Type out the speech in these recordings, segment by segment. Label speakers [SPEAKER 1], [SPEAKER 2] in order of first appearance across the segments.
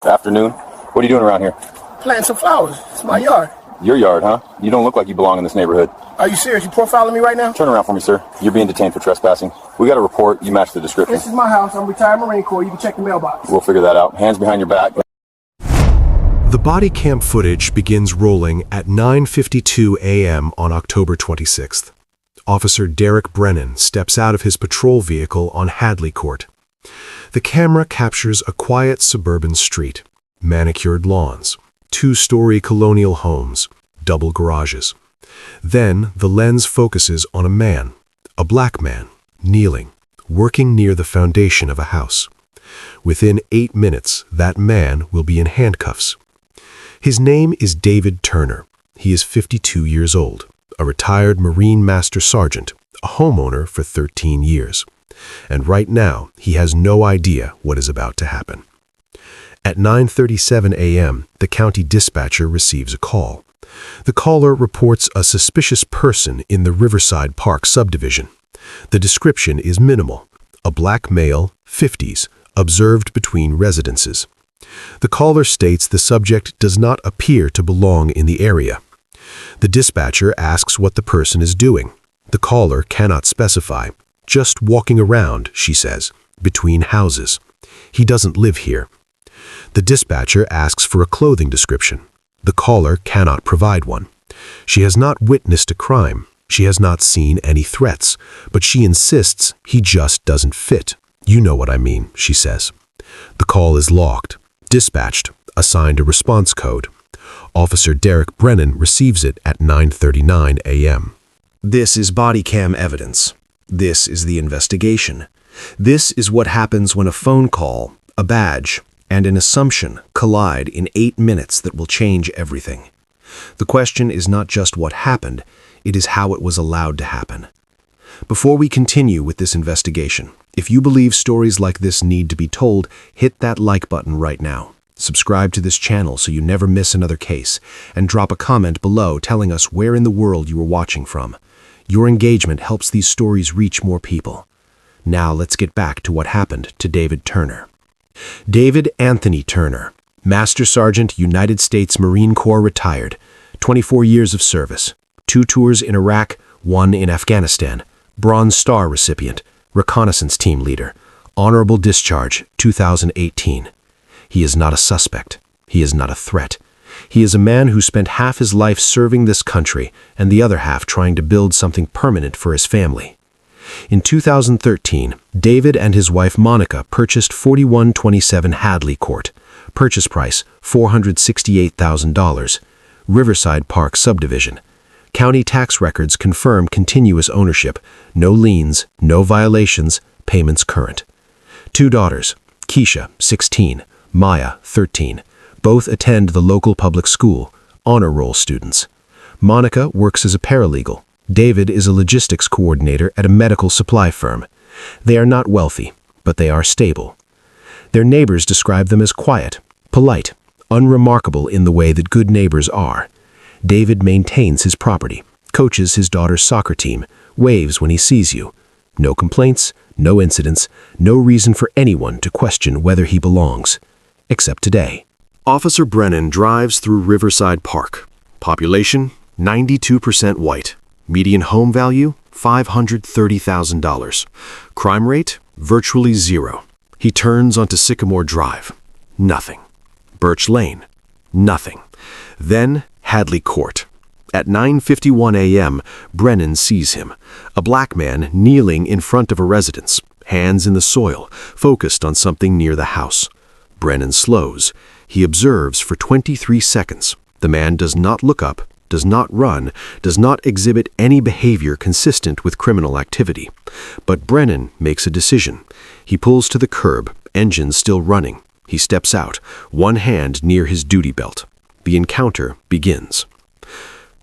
[SPEAKER 1] Afternoon. What are you doing around here?
[SPEAKER 2] Planting some flowers. It's my yard.
[SPEAKER 1] Your yard, huh? You don't look like you belong in this neighborhood.
[SPEAKER 2] Are you serious? You profiling me right now?
[SPEAKER 1] Turn around for me, sir. You're being detained for trespassing. We got a report. You match the description.
[SPEAKER 2] This is my house. I'm retired Marine Corps. You can check the mailbox.
[SPEAKER 1] We'll figure that out. Hands behind your back.
[SPEAKER 3] The body cam footage begins rolling at 9:52 a.m. on October 26th. Officer Derek Brennan steps out of his patrol vehicle on Hadley Court. The camera captures a quiet suburban street, manicured lawns, two-story colonial homes, double garages. Then the lens focuses on a man, a black man, kneeling, working near the foundation of a house. Within 8 minutes, that man will be in handcuffs. His name is David Turner. He is 52 years old, a retired Marine Master Sergeant, a homeowner for 13 years. And right now, he has no idea what is about to happen. At 9:37 a.m., the county dispatcher receives a call. The caller reports a suspicious person in the Riverside Park subdivision. The description is minimal. A black male, 50s, observed between residences. The caller states the subject does not appear to belong in the area. The dispatcher asks what the person is doing. The caller cannot specify. Just walking around, she says, between houses. He doesn't live here. The dispatcher asks for a clothing description. The caller cannot provide one. She has not witnessed a crime. She has not seen any threats, but she insists he just doesn't fit. You know what I mean, she says. The call is logged, dispatched, assigned a response code. Officer Derek Brennan receives it at 9:39 a.m.
[SPEAKER 4] This is body cam evidence. This is the investigation. This is what happens when a phone call, a badge, and an assumption collide in 8 minutes that will change everything. The question is not just what happened, it is how it was allowed to happen. Before we continue with this investigation, if you believe stories like this need to be told, hit that like button right now. Subscribe to this channel so you never miss another case, and drop a comment below telling us where in the world you are watching from. Your engagement helps these stories reach more people. Now let's get back to what happened to David Turner. David Anthony Turner, Master Sergeant, United States Marine Corps retired, 24 years of service, 2 tours in Iraq, 1 in Afghanistan, Bronze Star recipient, reconnaissance team leader, honorable discharge, 2018. He is not a suspect. He is not a threat. He is a man who spent half his life serving this country and the other half trying to build something permanent for his family. In 2013, David and his wife Monica purchased 4127 Hadley Court, purchase price $468,000, Riverside Park subdivision. County tax records confirm continuous ownership, no liens, no violations, payments current. 2 daughters, Keisha, 16, Maya, 13. Both attend the local public school, honor roll students. Monica works as a paralegal. David is a logistics coordinator at a medical supply firm. They are not wealthy, but they are stable. Their neighbors describe them as quiet, polite, unremarkable in the way that good neighbors are. David maintains his property, coaches his daughter's soccer team, waves when he sees you. No complaints, no incidents, no reason for anyone to question whether he belongs. Except today. Officer Brennan drives through Riverside Park. Population, 92% white. Median home value, $530,000. Crime rate, virtually 0. He turns onto Sycamore Drive. Nothing. Birch Lane. Nothing. Then Hadley Court. At 9:51 a.m., Brennan sees him, a black man kneeling in front of a residence, hands in the soil, focused on something near the house. Brennan slows. He observes for 23 seconds. The man does not look up, does not run, does not exhibit any behavior consistent with criminal activity. But Brennan makes a decision. He pulls to the curb, engine still running. He steps out, one hand near his duty belt. The encounter begins.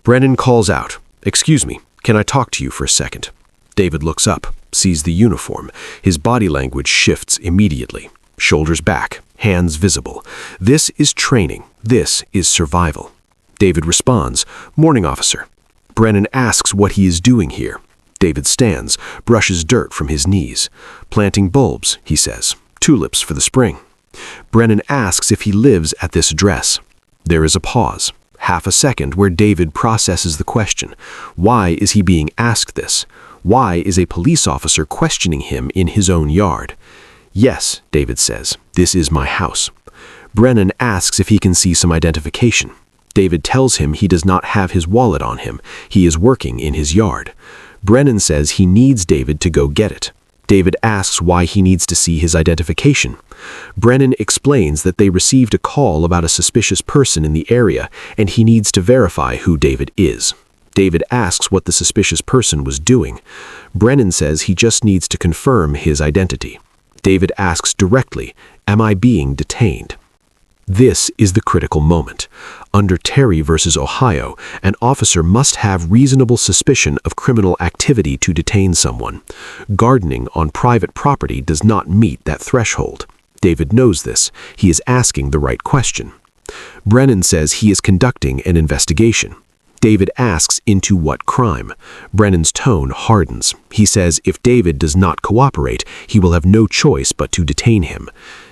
[SPEAKER 4] Brennan calls out, "Excuse me, can I talk to you for a second?" David looks up, sees the uniform. His body language shifts immediately. Shoulders back, hands visible. This is training. This is survival. David responds, "Morning, officer." Brennan asks what he is doing here. David stands, brushes dirt from his knees. "Planting bulbs," he says. "Tulips for the spring."
[SPEAKER 3] Brennan asks if he lives at this address. There is a pause, half a second, where David processes the question. Why is he being asked this? Why is a police officer questioning him in his own yard? Yes, David says, this is my house. Brennan asks if he can see some identification. David tells him he does not have his wallet on him. He is working in his yard. Brennan says he needs David to go get it. David asks why he needs to see his identification. Brennan explains that they received a call about a suspicious person in the area, and he needs to verify who David is. David asks what the suspicious person was doing. Brennan says he just needs to confirm his identity. David asks directly, "Am I being detained?" This is the critical moment. Under Terry versus Ohio, an officer must have reasonable suspicion of criminal activity to detain someone. Gardening on private property does not meet that threshold. David knows this. He is asking the right question. Brennan says he is conducting an investigation. David asks into what crime. Brennan's tone hardens. He says if David does not cooperate, he will have no choice but to detain him.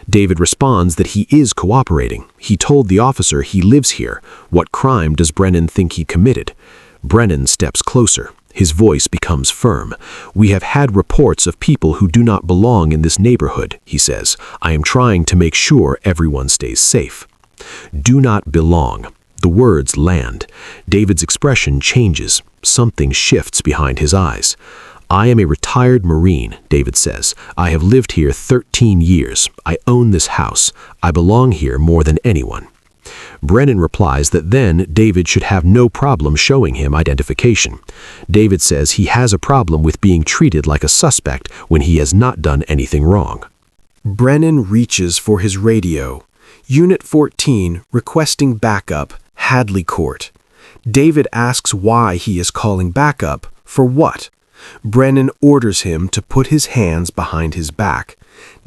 [SPEAKER 3] David responds that he is cooperating. He told the officer he lives here. What crime does Brennan think he committed? Brennan steps closer. His voice becomes firm. "We have had reports of people who do not belong in this neighborhood," he says. "I am trying to make sure everyone stays safe." Do not belong. The words land. David's expression changes. Something shifts behind his eyes. "I am a retired Marine," David says. "I have lived here 13 years. I own this house. I belong here more than anyone." Brennan replies that then David should have no problem showing him identification. David says he has a problem with being treated like a suspect when he has not done anything wrong. Brennan reaches for his radio. Unit 14 requesting backup, Hadley Court. David asks why he is calling backup. For what? Brennan orders him to put his hands behind his back.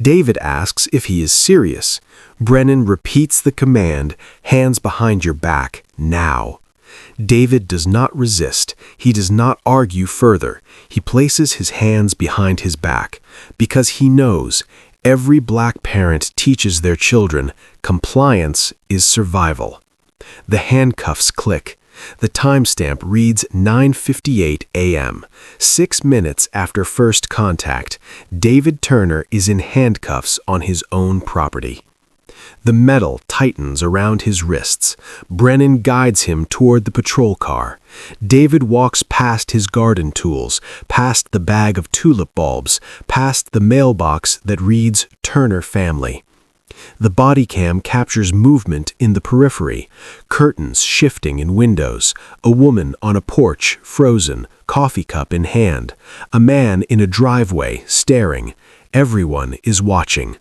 [SPEAKER 3] David asks if he is serious. Brennan repeats the command, "Hands behind your back, now." David does not resist. He does not argue further. He places his hands behind his back because he knows every black parent teaches their children compliance is survival. The handcuffs click. The timestamp reads 9:58 a.m. 6 minutes after first contact, David Turner is in handcuffs on his own property. The metal tightens around his wrists. Brennan guides him toward the patrol car. David walks past his garden tools, past the bag of tulip bulbs, past the mailbox that reads Turner Family. The Bodycam captures movement in the periphery, curtains shifting in windows, a woman on a porch, frozen, coffee cup in hand, a man in a driveway, staring. Everyone is watching.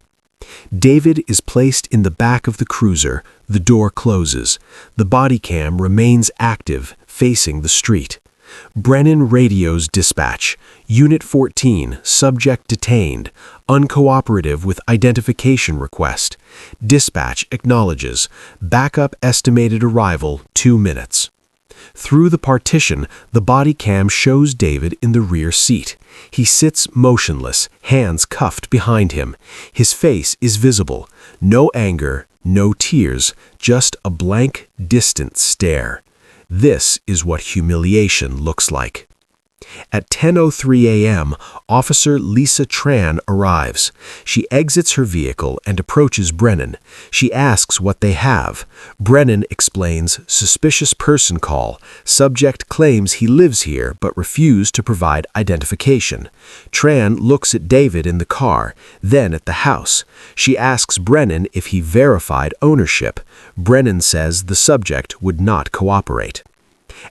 [SPEAKER 3] David is placed in the back of the cruiser. The door closes. The Bodycam remains active, facing the street. Brennan radios dispatch. Unit 14, subject detained, uncooperative with identification request. Dispatch acknowledges. Backup estimated arrival 2 minutes. Through the partition, the Bodycam shows David in the rear seat. He sits motionless, hands cuffed behind him. His face is visible. No anger, no tears, just a blank, distant stare. This is what humiliation looks like. At 10:03 a.m., Officer Lisa Tran arrives. She exits her vehicle and approaches Brennan. She asks what they have. Brennan explains suspicious person call. Subject claims he lives here but refused to provide identification. Tran looks at David in the car, then at the house. She asks Brennan if he verified ownership. Brennan says the subject would not cooperate.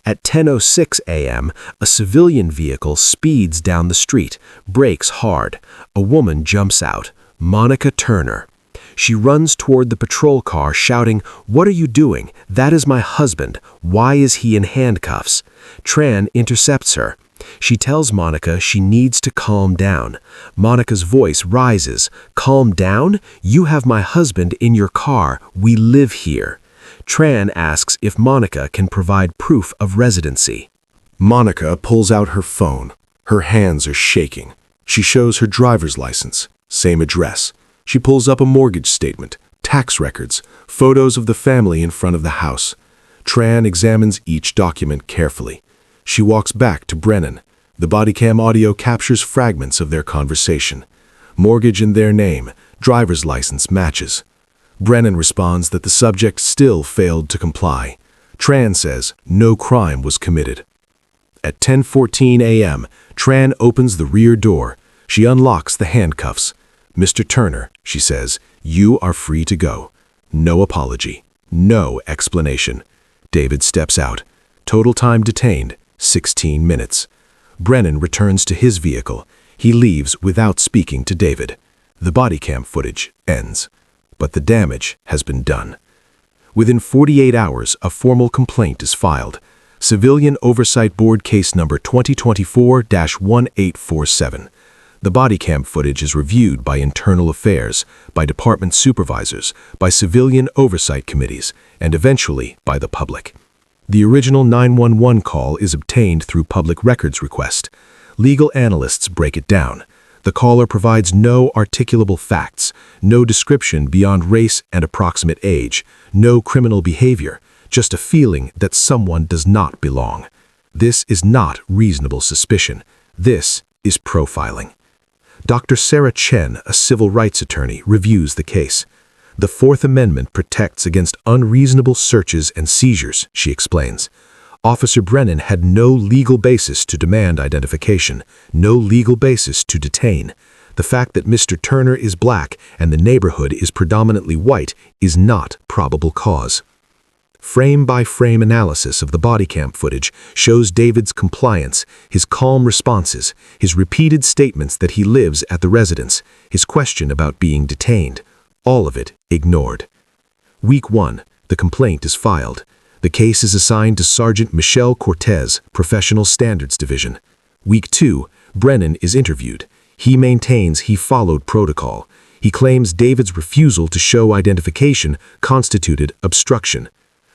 [SPEAKER 3] At 10:06 a.m., a civilian vehicle speeds down the street, brakes hard. A woman jumps out, Monica Turner. She runs toward the patrol car shouting, "What are you doing? That is my husband. Why is he in handcuffs?" Tran intercepts her. She tells Monica she needs to calm down. Monica's voice rises. "Calm down? You have my husband in your car. We live here." Tran asks if Monica can provide proof of residency. Monica pulls out her phone. Her hands are shaking. She shows her driver's license. Same address. She pulls up a mortgage statement, tax records, photos of the family in front of the house. Tran examines each document carefully. She walks back to Brennan. The Bodycam audio captures fragments of their conversation. Mortgage in their name, driver's license matches. Brennan responds that the subject still failed to comply. Tran says no crime was committed. At 10:14 a.m., Tran opens the rear door. She unlocks the handcuffs. "Mr. Turner," she says, "you are free to go. No apology. No explanation." David steps out. Total time detained, 16 minutes. Brennan returns to his vehicle. He leaves without speaking to David. The Bodycam footage ends. But the damage has been done. Within 48 hours, a formal complaint is filed. Civilian Oversight Board case number 2024-1847. The Bodycam footage is reviewed by Internal Affairs, by department supervisors, by civilian oversight committees, and eventually by the public. The original 911 call is obtained through public records request. Legal analysts break it down. The caller provides no articulable facts, no description beyond race and approximate age, no criminal behavior, just a feeling that someone does not belong. This is not reasonable suspicion. This is profiling. Dr. Sarah Chen, a civil rights attorney, reviews the case. The Fourth Amendment protects against unreasonable searches and seizures, she explains. Officer Brennan had no legal basis to demand identification, no legal basis to detain. The fact that Mr. Turner is black and the neighborhood is predominantly white is not probable cause. Frame-by-frame analysis of the Bodycam footage shows David's compliance, his calm responses, his repeated statements that he lives at the residence, his question about being detained. All of it ignored. Week 1, the complaint is filed. The case is assigned to Sergeant Michelle Cortez, Professional Standards Division. Week 2, Brennan is interviewed. He maintains he followed protocol. He claims David's refusal to show identification constituted obstruction.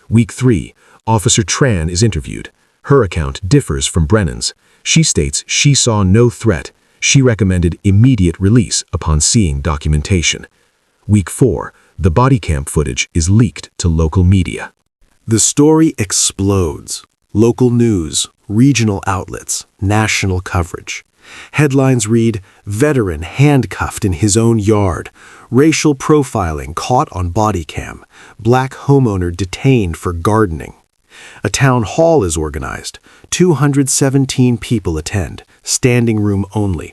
[SPEAKER 3] Week 3, Officer Tran is interviewed. Her account differs from Brennan's. She states she saw no threat. She recommended immediate release upon seeing documentation. Week 4, the Bodycam footage is leaked to local media. The story explodes. Local news, regional outlets, national coverage. Headlines read, "Veteran handcuffed in his own yard. Racial profiling caught on Bodycam. Black homeowner detained for gardening." A town hall is organized. 217 people attend, standing room only.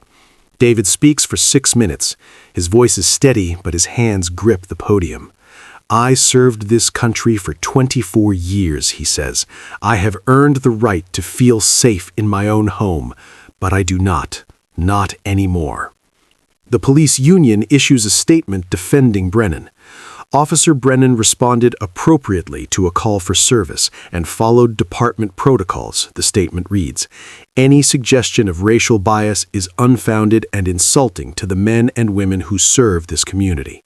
[SPEAKER 3] David speaks for 6 minutes. His voice is steady, but his hands grip the podium. "I served this country for 24 years, he says. "I have earned the right to feel safe in my own home, but I do not anymore." The police union issues a statement defending Brennan. Officer Brennan responded appropriately to a call for service and followed department protocols, the statement reads. "Any suggestion of racial bias is unfounded and insulting to the men and women who serve this community."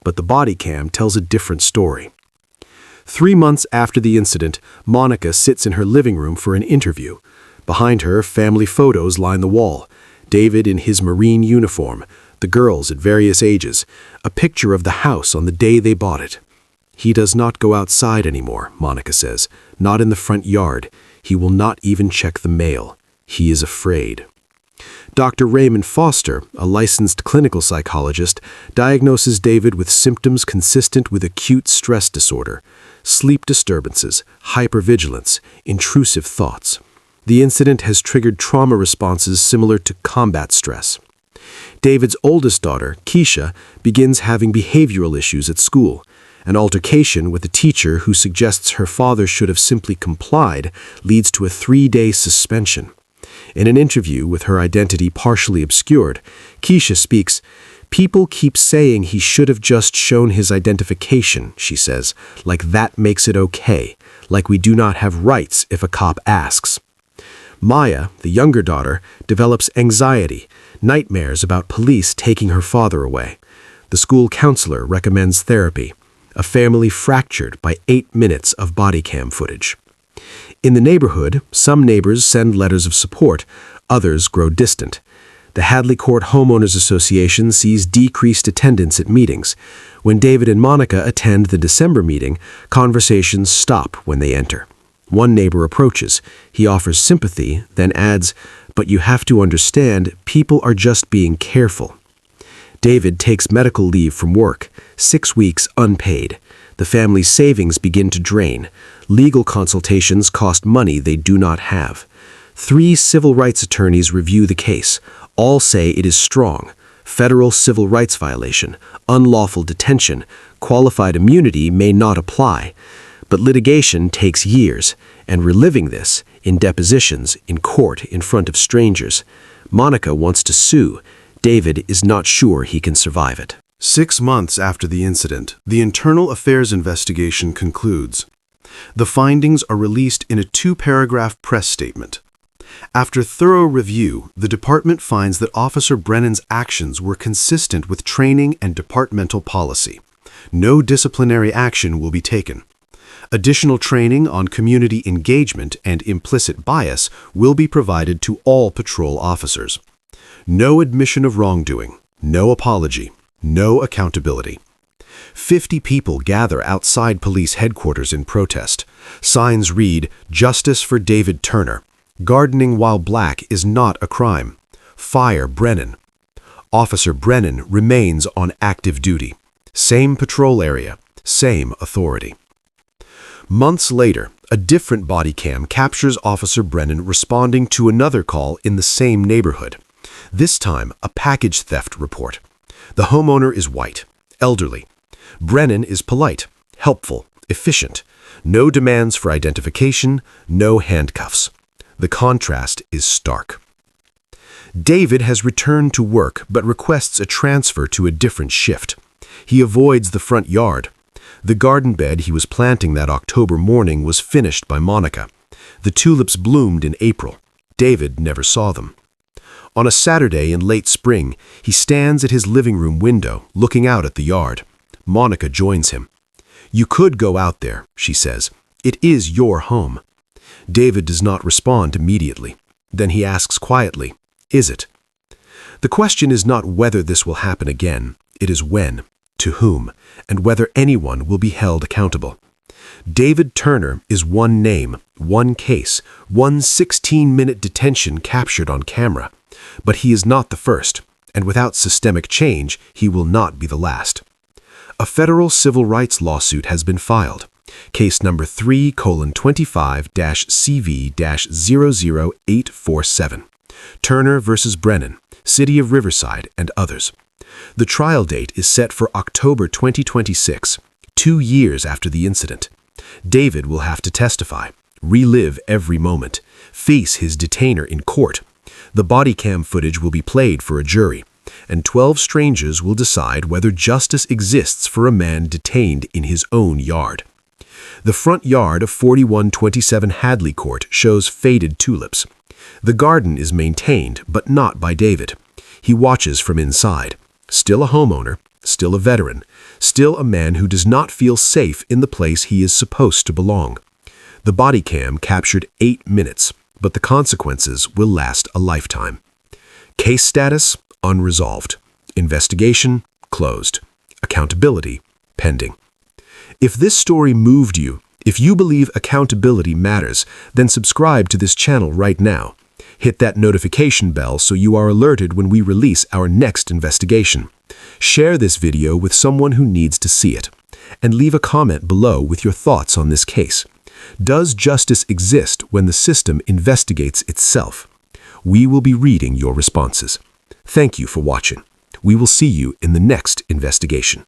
[SPEAKER 3] But the Bodycam tells a different story. 3 months after the incident, Monica sits in her living room for an interview. Behind her, family photos line the wall. David in his Marine uniform, the girls at various ages, a picture of the house on the day they bought it. "He does not go outside anymore," Monica says, "not in the front yard. He will not even check the mail. He is afraid." Dr. Raymond Foster, a licensed clinical psychologist, diagnoses David with symptoms consistent with acute stress disorder, sleep disturbances, hypervigilance, intrusive thoughts. The incident has triggered trauma responses similar to combat stress. David's oldest daughter, Keisha, begins having behavioral issues at school. An altercation with a teacher who suggests her father should have simply complied leads to a 3-day suspension. In an interview with her identity partially obscured, Keisha speaks, "People keep saying he should have just shown his identification," she says, "like that makes it okay, like we do not have rights if a cop asks." Maya, the younger daughter, develops anxiety, nightmares about police taking her father away. The school counselor recommends therapy. A family fractured by 8 minutes of Bodycam footage. In the neighborhood, some neighbors send letters of support, others grow distant.
[SPEAKER 4] The Hadley Court Homeowners Association sees decreased attendance at meetings. When David and Monica attend the December meeting, conversations stop when they enter. One neighbor approaches. He offers sympathy, then adds, "But you have to understand, people are just being careful." David takes medical leave from work, 6 weeks unpaid. The family's savings begin to drain. Legal consultations cost money they do not have. 3 civil rights attorneys review the case. All say it is strong. Federal civil rights violation, unlawful detention, qualified immunity may not apply. But litigation takes years, and reliving this, in depositions, in court, in front of strangers. Monica wants to sue. David is not sure he can survive it.
[SPEAKER 3] 6 months after the incident, the internal affairs investigation concludes. The findings are released in a 2-paragraph press statement. After thorough review, the department finds that Officer Brennan's actions were consistent with training and departmental policy. No disciplinary action will be taken. Additional training on community engagement and implicit bias will be provided to all patrol officers. No admission of wrongdoing, no apology, no accountability. 50 people gather outside police headquarters in protest. Signs read, "Justice for David Turner. Gardening while black is not a crime. Fire Brennan." Officer Brennan remains on active duty. Same patrol area, same authority. Months later, a different body cam captures Officer Brennan responding to another call in the same neighborhood. This time, a package theft report. The homeowner is white, elderly. Brennan is polite, helpful, efficient. No demands for identification, no handcuffs. The contrast is stark. David has returned to work but requests a transfer to a different shift. He avoids the front yard. The garden bed he was planting that October morning was finished by Monica. The tulips bloomed in April. David never saw them. On a Saturday in late spring, he stands at his living room window, looking out at the yard. Monica joins him. "You could go out there," she says. "It is your home." David does not respond immediately. Then he asks quietly, "Is it?" The question is not whether this will happen again. It is when, to whom, and whether anyone will be held accountable. David Turner is one name, one case, one 16-minute detention captured on camera. But he is not the first, and without systemic change, he will not be the last. A federal civil rights lawsuit has been filed. Case number 3:25-CV-00847. Turner v. Brennan, City of Riverside, and others. The trial date is set for October 2026, 2 years after the incident. David will have to testify, relive every moment, face his detainer in court. The body cam footage will be played for a jury, and 12 strangers will decide whether justice exists for a man detained in his own yard. The front yard of 4127 Hadley Court shows faded tulips. The garden is maintained, but not by David. He watches from inside. Still a homeowner, still a veteran, still a man who does not feel safe in the place he is supposed to belong. The body cam captured 8 minutes, but the consequences will last a lifetime. Case status, unresolved. Investigation, closed. Accountability, pending. If this story moved you, if you believe accountability matters, then subscribe to this channel right now. Hit that notification bell so you are alerted when we release our next investigation. Share this video with someone who needs to see it. And leave a comment below with your thoughts on this case. Does justice exist when the system investigates itself? We will be reading your responses. Thank you for watching. We will see you in the next investigation.